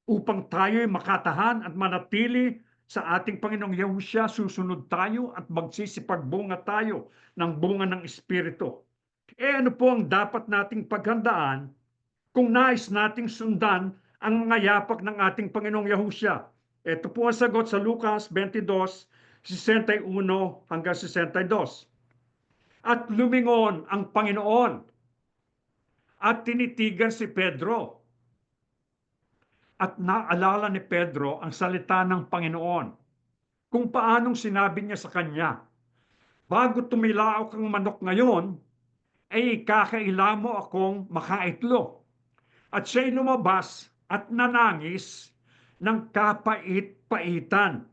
upang tayo'y makatahan at manatili sa ating Panginoong Yahusya, susunod tayo at magsisipagbunga tayo ng bunga ng Espiritu. Ano po ang dapat nating paghandaan kung nais nating sundan ang mga yapak ng ating Panginoong Yahusya? Ito po ang sagot sa Lucas 22:61 hanggang 62. At lumingon ang Panginoon at tinitigan si Pedro. At naalala ni Pedro ang salita ng Panginoon kung paanong sinabi niya sa kanya, bago tumilaok ang manok ngayon, ay kakaila mo akong makaitlog. At siya'y lumabas at nanangis ng kapait-paitan.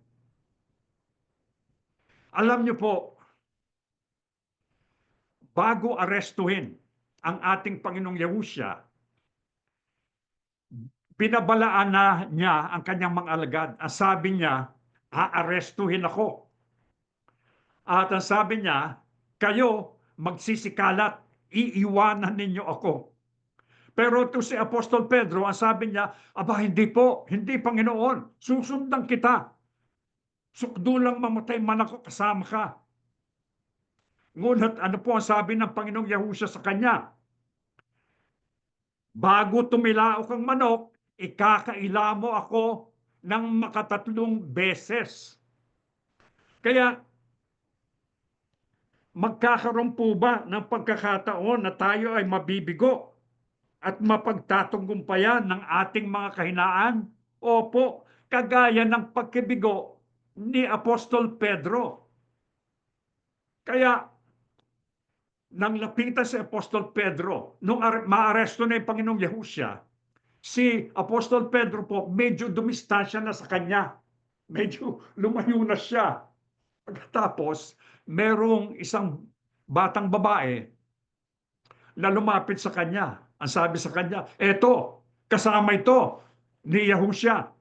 Alam niyo po, bago arestuhin ang ating Panginoong Yahusya, binabalaan na niya ang kanyang mga alagad. Ang sabi niya, aarestuhin ako. At ang sabi niya, kayo magsisikalat, iiwanan ninyo ako. Pero ito si Apostol Pedro, ang sabi niya, aba hindi po, hindi Panginoon, susundan kita. Sukdo lang mamatay man ako, kasama ka. Ngunit ano po ang sabi ng Panginoong Yahusya sa kanya? Bago tumilaok ang manok, ikakaila mo ako ng makatatlong beses. Kaya, magkakaroon po ba ng pagkakataon na tayo ay mabibigo at mapagtatunggumpayan ng ating mga kahinaan? Opo, kagaya ng pagkibigo ni Apostol Pedro. Kaya, nang lapitan si Apostol Pedro, nung maaresto na yung Panginoong Yahusya, Si Apostol Pedro po, medyo dumistansya na sa kanya. Medyo lumayo na siya. Pagkatapos, merong isang batang babae na lumapit sa kanya. Ang sabi sa kanya, eto, kasama ito ni Yahusha.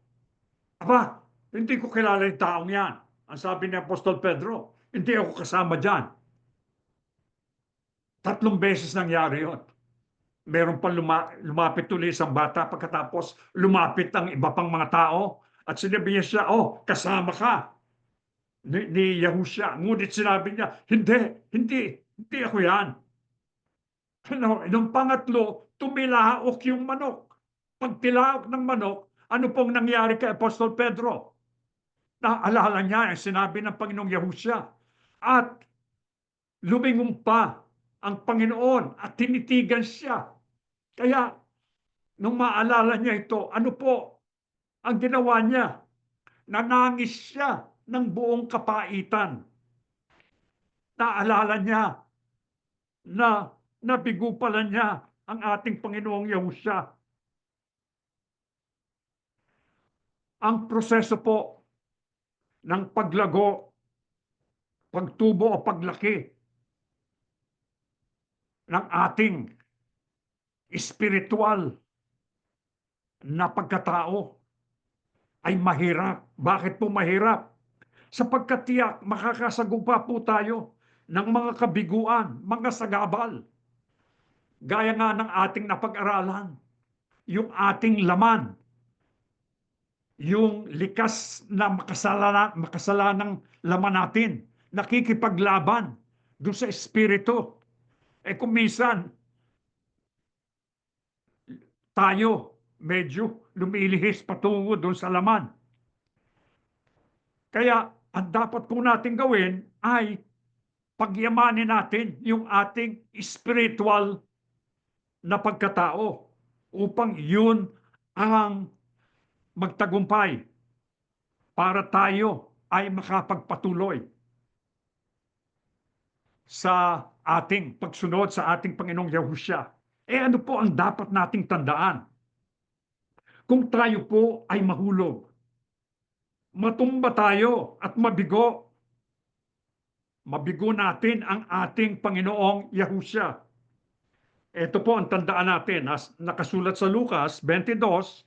Aba, hindi ko kilala yung taong yan. Ang sabi ni Apostol Pedro, hindi ako kasama dyan. 3 beses nangyari yon. Meron pa lumapit tuloy isang bata, pagkatapos lumapit ang iba pang mga tao at sinabi niya siya, oh, kasama ka ni Yahusha. Ngunit sinabi niya, hindi ako yan. Nung pangatlo, tumilaok yung manok. Pag tilaok ng manok, ano pong nangyari kay Apostol Pedro? Naalala niya ang sinabi ng Panginoong Yahusha. At lumingon pa ang Panginoon at tinitigan siya. Kaya, nung maalala niya ito, ano po ang ginawa niya? Nanangis siya ng buong kapaitan. Naalala niya na nabigo pala niya ang ating Panginoong Yahusha. Ang proseso po ng paglago, pagtubo o paglaki ng ating espiritual na pagkatao ay mahirap. Bakit po mahirap? Sapagkat tiyak makakasagupa po tayo ng mga kabiguan, mga sagabal. Gaya nga ng ating napag-aralan, yung ating laman, yung likas na makasalanang laman natin, nakikipaglaban doon sa espiritu. Kung minsan, tayo medyo lumilihis patungo doon sa laman. Kaya, ang dapat po natin gawin ay pagyamanin natin yung ating spiritual na pagkatao upang yun ang magtagumpay para tayo ay makapagpatuloy sa ating pagsunod sa ating Panginoong Yahusha. Ano po ang dapat nating tandaan? Kung tayo po ay mahulog, matumba tayo at mabigo natin ang ating Panginoong Yahusha. Ito po ang tandaan natin, nakasulat sa Lucas 22:31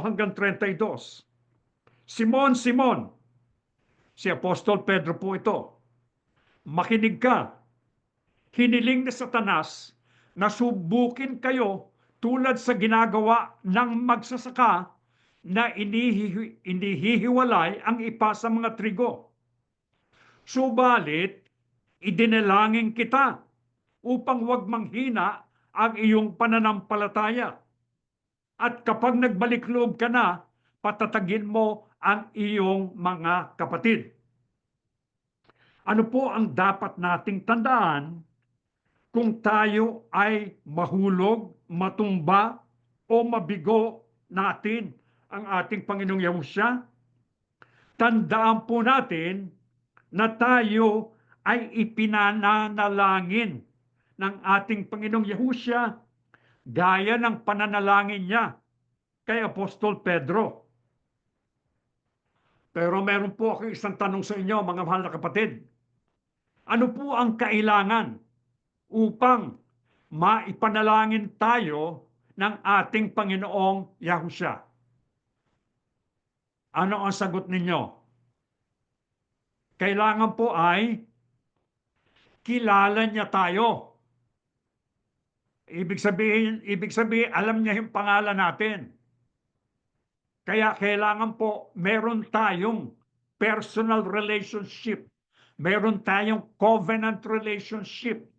hanggang 32. Simon, Simon, si Apostol Pedro po ito, makinig ka, hiniling ni Satanas na subukin kayo tulad sa ginagawa ng magsasaka na inihihiwalay ang ipa sa mga trigo. Subalit, idinalangin kita upang huwag manghina ang iyong pananampalataya. At kapag nagbalik loob ka na, patatagin mo ang iyong mga kapatid. Ano po ang dapat nating tandaan kung tayo ay mahulog, matumba, o mabigo natin ang ating Panginoong Yahusha? Tandaan po natin na tayo ay ipinananalangin ng ating Panginoong Yahusha gaya ng pananalangin niya kay Apostol Pedro. Pero meron po ako isang tanong sa inyo, mga mahal na kapatid. Ano po ang kailangan upang maipanalangin tayo ng ating Panginoong Yahusha? Ano ang sagot ninyo? Kailangan po ay kilala niya tayo. Ibig sabihin, alam niya yung pangalan natin. Kaya kailangan po meron tayong personal relationship. Meron tayong covenant relationship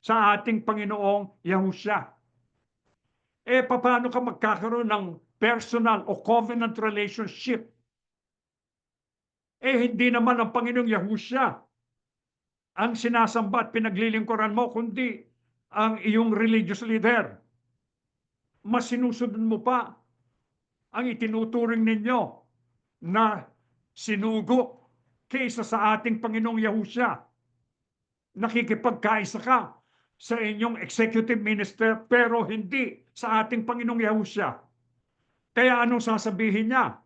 sa ating Panginoong Yahusha. Paano ka magkakaroon ng personal o covenant relationship? Hindi naman ang Panginoong Yahusha ang sinasamba at pinaglilingkuran mo, kundi ang iyong religious leader. Mas sinusunod mo pa ang itinuturing ninyo na sinugo kaysa sa ating Panginoong Yahusha. Nakikipagkaisa ka sa inyong executive minister pero hindi sa ating Panginoong Yahusya. Kaya anong sasabihin niya?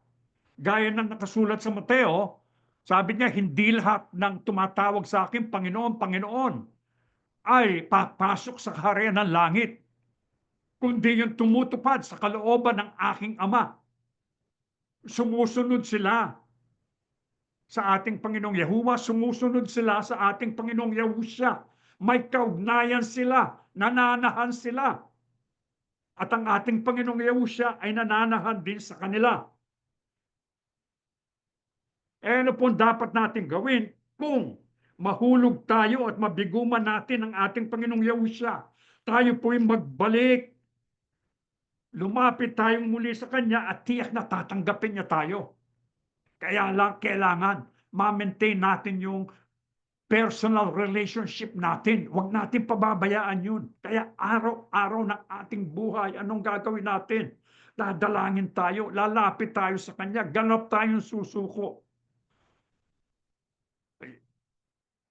Gaya ng nakasulat sa Mateo, sabi niya, hindi lahat ng tumatawag sa akin, Panginoon, Panginoon, ay papasok sa kaharian ng langit, kundi yung tumutupad sa kalooban ng aking Ama. Sumusunod sila sa ating Panginoong Yahuwah, sumusunod sila sa ating Panginoong Yahusya. May kaugnayan sila, nananahan sila. At ang ating Panginoong Yahusya ay nananahan din sa kanila. Ano po dapat natin gawin kung mahulog tayo at mabiguman natin ang ating Panginoong Yahusya? Tayo po'y magbalik, lumapit tayong muli sa Kanya at tiyak na tatanggapin niya tayo. Kaya lang kailangan ma-maintain natin yung personal relationship natin. Huwag natin pababayaan yun. Kaya araw-araw ng ating buhay, anong gagawin natin? Dadalangin tayo, lalapit tayo sa Kanya, ganap tayong susuko.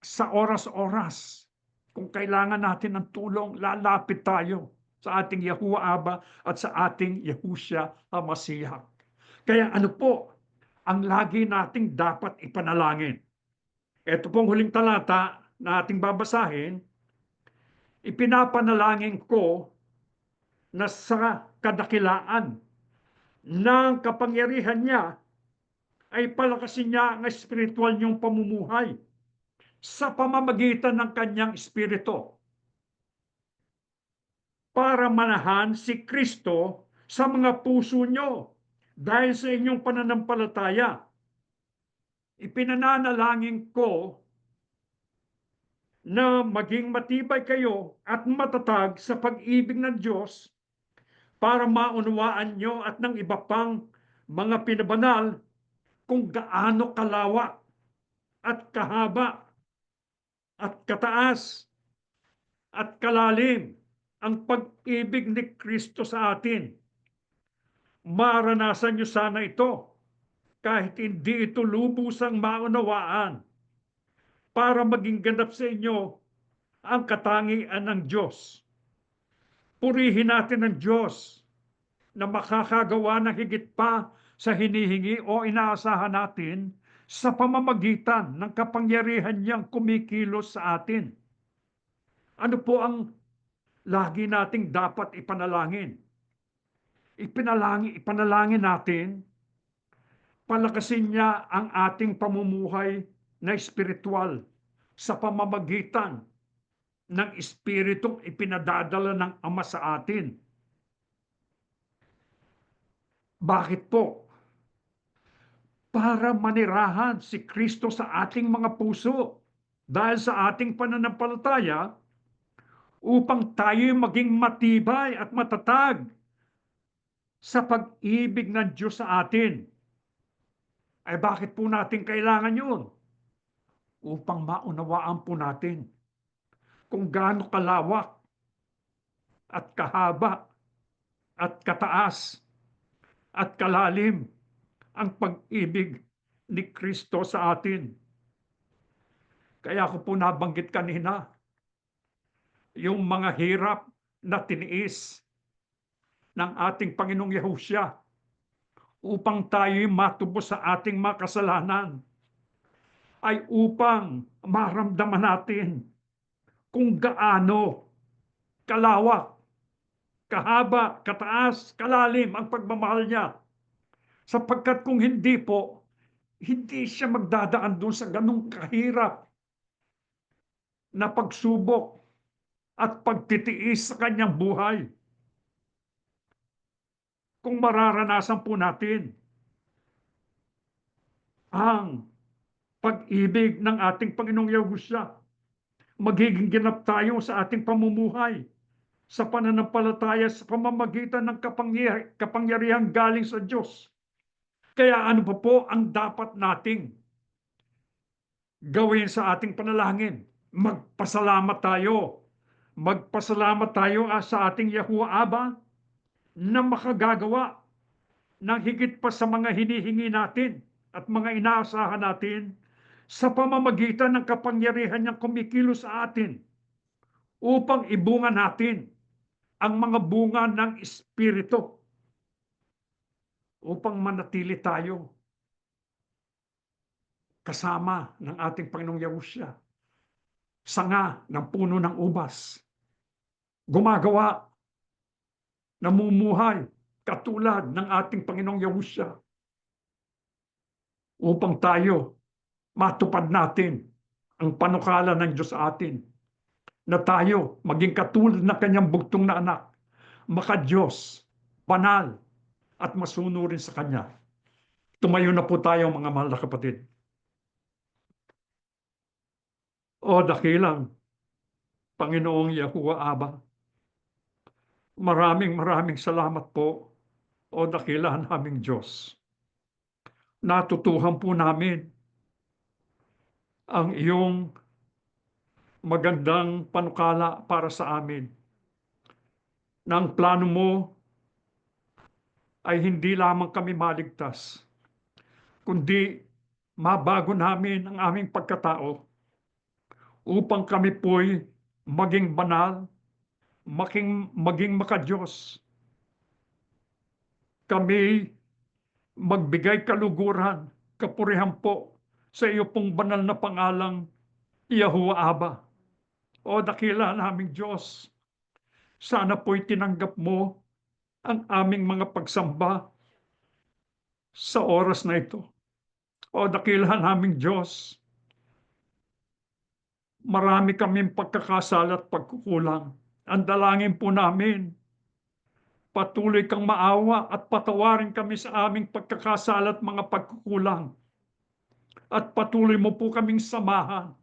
Sa oras-oras, kung kailangan natin ng tulong, lalapit tayo sa ating Yahuwah Aba at sa ating Yahusya HaMashiach. Kaya ano po ang lagi nating dapat ipanalangin? Ito pong huling talata na ating babasahin, ipinapanalangin ko na sa kadakilaan ng kapangyarihan niya ay palakasin niya ang espiritual niyong pamumuhay sa pamamagitan ng kanyang espiritu para manahan si Kristo sa mga puso nyo dahil sa inyong pananampalataya. Ipinananalangin ko na maging matibay kayo at matatag sa pag-ibig ng Diyos para maunawaan nyo at ng iba pang mga pinabanal kung gaano kalawak at kahaba at kataas at kalalim ang pag-ibig ni Kristo sa atin. Maranasan nyo sana ito kahit hindi ito lubusang maunawaan para maging ganap sa inyo ang katangian ng Diyos. Purihin natin ang Diyos na makakagawa ng higit pa sa hinihingi o inaasahan natin sa pamamagitan ng kapangyarihan niyang kumikilos sa atin. Ano po ang lagi nating dapat ipanalangin? Ipanalangin natin, palakasin niya ang ating pamumuhay na espiritual sa pamamagitan ng espiritong ipinadadala ng Ama sa atin. Bakit po? Para manirahan si Kristo sa ating mga puso dahil sa ating pananampalataya upang tayo maging matibay at matatag sa pag-ibig ng Diyos sa atin. Ay bakit po natin kailangan yun? Upang maunawaan po natin kung gaano kalawak at kahaba at kataas at kalalim ang pag-ibig ni Kristo sa atin. Kaya ko po nabanggit kanina, yung mga hirap na tiniis ng ating Panginoong Yahusya upang tayo'y matubos sa ating mga kasalanan ay upang maramdaman natin kung gaano kalawak, kahaba, kataas, kalalim ang pagmamahal niya. Sapagkat kung hindi po, hindi siya magdadaan doon sa ganung kahirap na pagsubok at pagtitiis sa kanyang buhay. Kung mararanasan po natin ang pag-ibig ng ating Panginoong Yahusya, magiging ganap tayo sa ating pamumuhay sa pananampalataya sa pamamagitan ng kapangyarihan galing sa Diyos. Kaya ano pa po ang dapat nating gawin sa ating panalangin? Magpasalamat tayo. Magpasalamat tayo sa ating Yahuwah Aba na makagagawa ng higit pa sa mga hinihingi natin at mga inaasahan natin sa pamamagitan ng kapangyarihan niyang kumikilos sa atin upang ibunga natin ang mga bunga ng Espiritu upang manatili tayo kasama ng ating Panginoong Yahusya, sanga ng puno ng ubas, gumagawa, namumuhay katulad ng ating Panginoong Yahusya upang tayo matupad natin ang panukala ng Diyos sa atin na tayo maging katulad ng kanyang bugtong na anak, maka-Diyos, banal, at masunurin sa Kanya. Tumayo na po tayo mga mahal na kapatid. O dakilang Panginoong Yahuwah Aba, maraming salamat po, o dakilang naming Diyos. Natutuhan po namin ang iyong magandang panukala para sa amin. Na ang plano mo ay hindi lamang kami maligtas, kundi mabago namin ang aming pagkatao upang kami po'y maging banal, maging maka-Diyos. Kami magbigay kaluguran, kapurihan po sa iyo pong banal na pangalang Yahuwah Aba. O dakila naming Diyos, sana po'y tinanggap mo ang aming mga pagsamba sa oras na ito. O dakila naming Diyos, marami kaming pagkakasala at pagkukulang. Ang dalangin po namin, patuloy kang maawa at patawarin kami sa aming pagkakasala at mga pagkukulang. At patuloy mo po kaming samahan.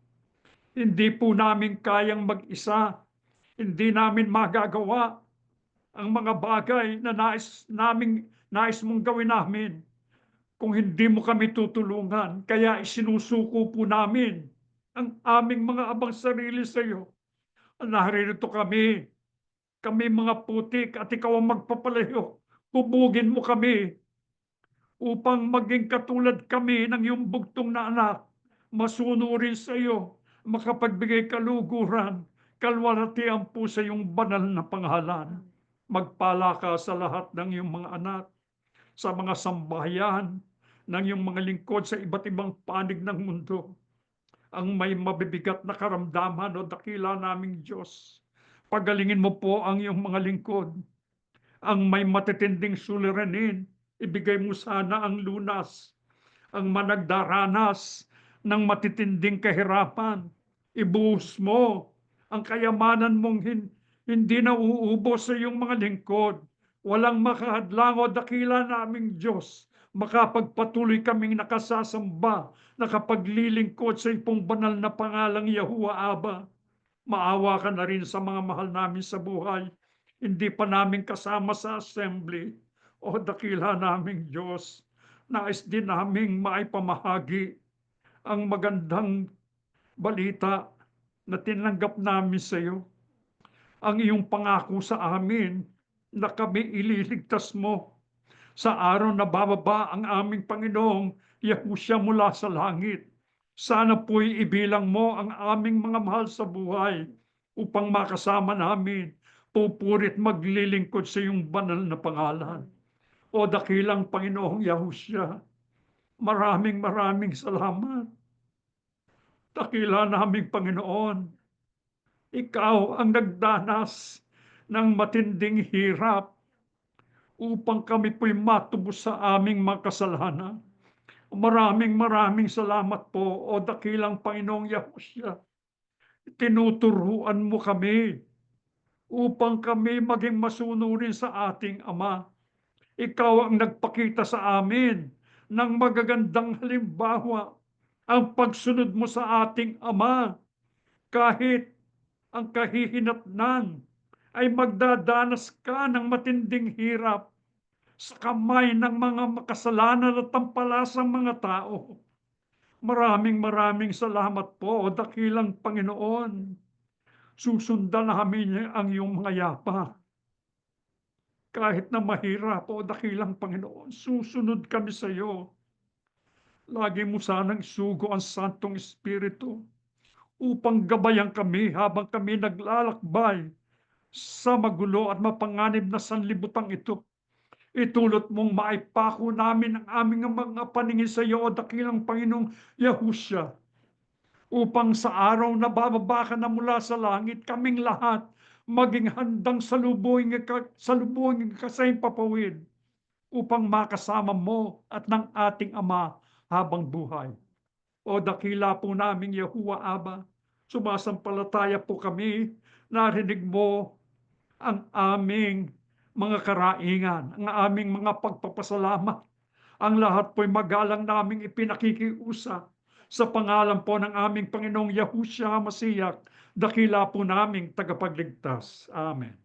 Hindi po namin kayang mag-isa. Hindi namin magagawa ang mga bagay na nais mong gawin namin kung hindi mo kami tutulungan. Kaya isinusuko po namin ang aming mga abang sarili sa iyo. Naririto kami mga putik at ikaw ang magpapalayo. Hubugin mo kami upang maging katulad kami ng iyong bugtong na anak. Masunurin sa iyo, makapagbigay kaluguran, kalwalhatian po sa iyong banal na pangalan. Magpala ka sa lahat ng iyong mga anak, sa mga sambahayan, ng iyong mga lingkod sa iba't ibang panig ng mundo. Ang may mabibigat na karamdaman o dakila naming Diyos, pagalingin mo po ang iyong mga lingkod. Ang may matitinding suliranin, ibigay mo sana ang lunas. Ang managdaranas ng matitinding kahirapan, ibuhos mo ang kayamanan mong hindi na uubos sa iyong mga lingkod. Walang makahadlang o dakila naming Diyos, makapagpatuloy kaming nakasasamba, nakapaglilingkod sa ipong banal na pangalang Yahuwah Aba. Maawa ka na rin sa mga mahal namin sa buhay. Hindi pa namin kasama sa assembly. O dakila naming Diyos, nais din naming maipamahagi ang magandang balita na tinanggap namin sa iyo. Ang iyong pangako sa amin na kami ililigtas mo sa araw na bababa ang aming Panginoong Yahusya mula sa langit. Sana po'y ibilang mo ang aming mga mahal sa buhay upang makasama namin, pupurit maglilingkod sa iyong banal na pangalan. O dakilang Panginoong Yahusya, maraming salamat. Dakila naming Panginoon, ikaw ang nagdanas ng matinding hirap upang kami po'y matubos sa aming mga kasalanan. Maraming salamat po, o dakilang Panginoong Yahusya. Tinuturuan mo kami upang kami maging masunurin sa ating Ama. Ikaw ang nagpakita sa amin ng magagandang halimbawa, ang pagsunod mo sa ating Ama. Kahit ang kahihinatnan ay magdadanas ka ng matinding hirap sa kamay ng mga makasalanan at tampalasang mga tao. Maraming salamat po, o dakilang Panginoon. Susundan namin ang iyong mga yapa. Kahit na mahirap, o dakilang Panginoon, susunod kami sa iyo. Lagi mo sanang isugo ang Santong Espiritu upang gabayan kami habang kami naglalakbay sa magulo at mapanganib na sanlibutan ito. Itulot mong maipako namin ang aming mga paningin sa iyo, o dakilang Panginoong Yahusya, upang sa araw na bababa ka na mula sa langit, kaming lahat maging handang salubungin ka sa iyong papawid, upang makasama mo at ng ating Ama habang buhay. O dakila po naming Yahuwah Aba, sumasampalataya po kami, narinig mo ang aming mga karaingan, ang aming mga pagpapasalamat. Ang lahat po'y magalang naming ipinakikiusa sa pangalan po ng aming Panginoong Yahushua Masiyak, dakila po naming tagapagligtas. Amen.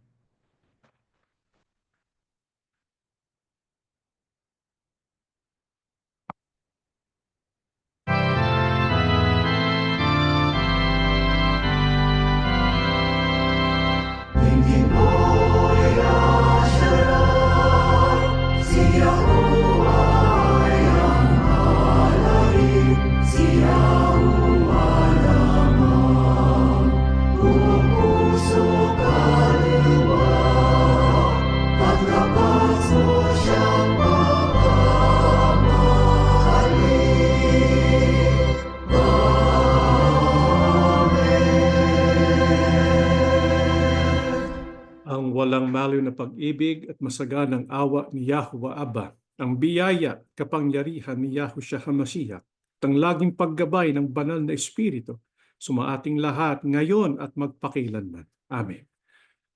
Ang walang maliw na pag-ibig at masaganang awa ni Yahuwah Abba, ang biyaya, kapangyarihan ni Yahushua HaMashiach, at ang laging paggabay ng banal na Espiritu, sumaating lahat ngayon at magpakilanman. Amen.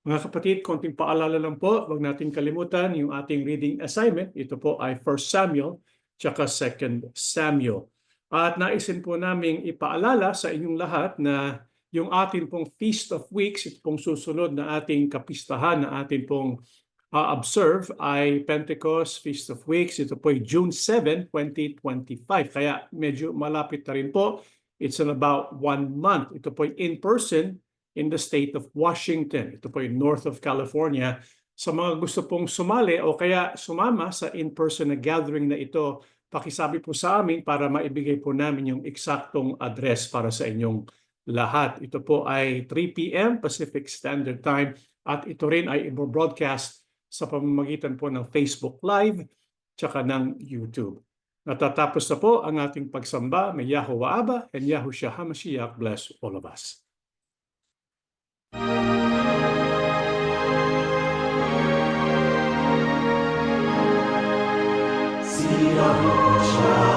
Mga kapatid, konting paalala lang po, huwag natin kalimutan yung ating reading assignment. Ito po ay 1 Samuel, tsaka 2 Samuel. At naisin po namin ipaalala sa inyong lahat na yung ating pong Feast of Weeks, ito pong susunod na ating kapistahan na ating pong observe ay Pentecost Feast of Weeks. Ito po ay June 7, 2025. Kaya medyo malapit na rin po. It's in about 1 month. Ito po ay in person in the state of Washington. Ito po ay north of California. Sa mga gusto pong sumali o kaya sumama sa in-person na gathering na ito, pakisabi po sa amin para maibigay po namin yung eksaktong address para sa inyong lahat. Ito po ay 3 p.m. Pacific Standard Time at ito rin ay i-broadcast sa pamamagitan po ng Facebook Live tsaka ng YouTube. Natatapos na po ang ating pagsamba. May Yahuwah Abba and Yahushua HaMashiach bless all of us. Yahushua